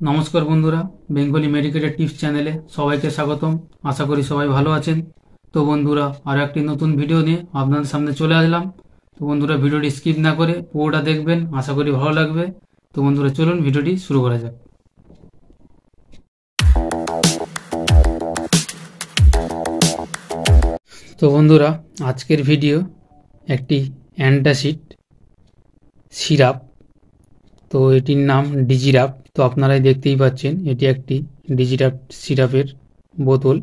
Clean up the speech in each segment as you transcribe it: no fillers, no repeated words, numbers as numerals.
নমস্কার বন্ধুরা, Bengali মেডিকেটের tips চ্যানেলে সবাইকে স্বাগতম। আশা করি সবাই ভালো আছেন। তো বন্ধুরা, আরও একটি নতুন ভিডিও নিয়ে আপনাদের সামনে চলে আসলাম। তো বন্ধুরা, ভিডিওটি স্কিপ না করে পুরোটা দেখবেন, আশা করি ভালো লাগবে। তো বন্ধুরা, চলুন ভিডিওটি শুরু করা যাক। তো বন্ধুরা, আজকের ভিডিও একটি অ্যান্টাসিড সিরাপ। তো এটির নাম ডিজিরাপ। তো আপনারাই দেখতেই পাচ্ছেন, এটি একটি ডিজিরাপ সিরাপের বোতল।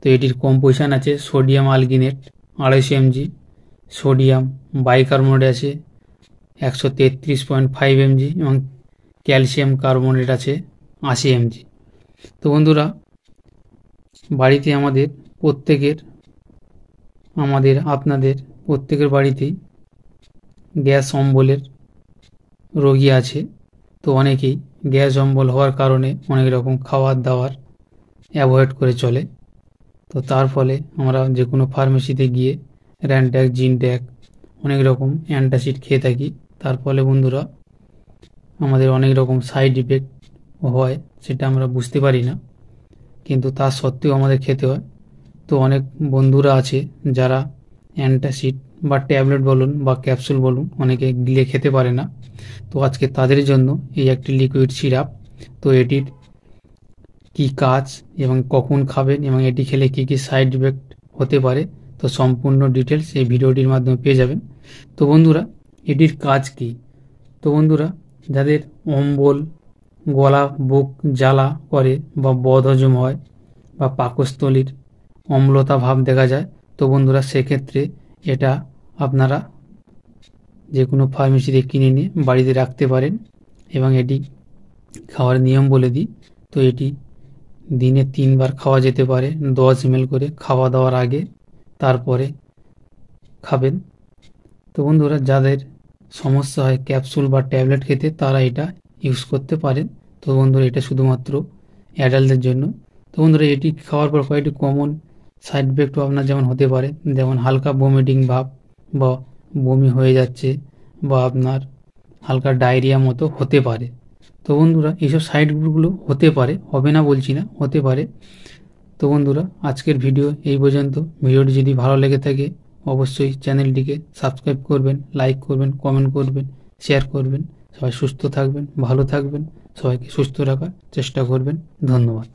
তো এটির কম্পোজিশন আছে সোডিয়াম আলগিনেট 250 mg, সোডিয়াম বাইকার্বনেট আছে 133.5 mg এবং ক্যালসিয়াম কার্বনেট আছে 80 mg। তো বন্ধুরা, বাড়িতে আপনাদের প্রত্যেকের বাড়িতেই গ্যাস অম্বলের রোগী আছে। তো অনেকেই গ্যাস অম্বল হওয়ার কারণে অনেক রকম খাবার দাবার অ্যাভয়েড করে চলে। তো তার ফলে আমরা যে কোনো ফার্মেসিতে গিয়ে র্যানট্যাক, জিনট্যাক অনেক রকম অ্যান্টাসিড খেয়ে থাকি। তার ফলে বন্ধুরা, আমাদের অনেক রকম সাইড ইফেক্ট হয়, সেটা আমরা বুঝতে পারি না, কিন্তু তা সত্ত্বেও আমাদের খেতে হয়। তো অনেক বন্ধুরা আছে যারা অ্যান্টাসিড বা ট্যাবলেট বলুন বা ক্যাপসুল বলুন, অনেকে গিলে খেতে পারে না। তো আজকে তাদের জন্য এই একটি লিকুইড সিরাপ। তো এটির কি কাজ এবং কখন খাবেন এবং এটি খেলে কি কি সাইড ইফেক্ট হতে পারে, তো সম্পূর্ণ ডিটেলস এই ভিডিওটির মাধ্যমে পেয়ে যাবেন। তো বন্ধুরা, এটির কাজ কি? তো বন্ধুরা, যাদের অম্বল, গলা বুক জ্বালা করে বা বদহজম হয় বা পাকস্থলীর অম্লতা ভাব দেখা যায়, তো বন্ধুরা সেক্ষেত্রে এটা আপনারা যে কোনো ফার্মেসিতে কিনে নিয়ে বাড়িতে রাখতে পারেন। এবং এটি খাওয়ার নিয়ম বলে দিই। তো এটি দিনে 3 বার খাওয়া যেতে পারে, 10 ml করে খাওয়া দাওয়ার আগে, তারপরে খাবেন। তো বন্ধুরা, যাদের সমস্যা হয় ক্যাপসুল বা ট্যাবলেট খেতে, তারা এটা ইউজ করতে পারেন। তো বন্ধুরা, এটা শুধুমাত্র অ্যাডাল্টদের জন্য। তো বন্ধুরা, এটি খাওয়ার পর কয়েকটি কমন সাইড ইফেক্টও আপনার যেমন হতে পারে, যেমন হালকা বমিটিং ভাব বা বমি হয়ে যাচ্ছে বা আপনার হালকা ডায়রিয়া মতো হতে পারে। তো বন্ধুরা, এইসব সাইড ইফেক্টগুলো হতে পারে, হবে না বলছি না, হতে পারে। তো বন্ধুরা, আজকের ভিডিও এই পর্যন্ত। ভিডিওটি যদি ভালো লেগে থাকে অবশ্যই চ্যানেলটিকে সাবস্ক্রাইব করবেন, লাইক করবেন, কমেন্ট করবেন, শেয়ার করবেন। সবাই সুস্থ থাকবেন, ভালো থাকবেন, সবাইকে সুস্থ রাখার চেষ্টা করবেন। ধন্যবাদ।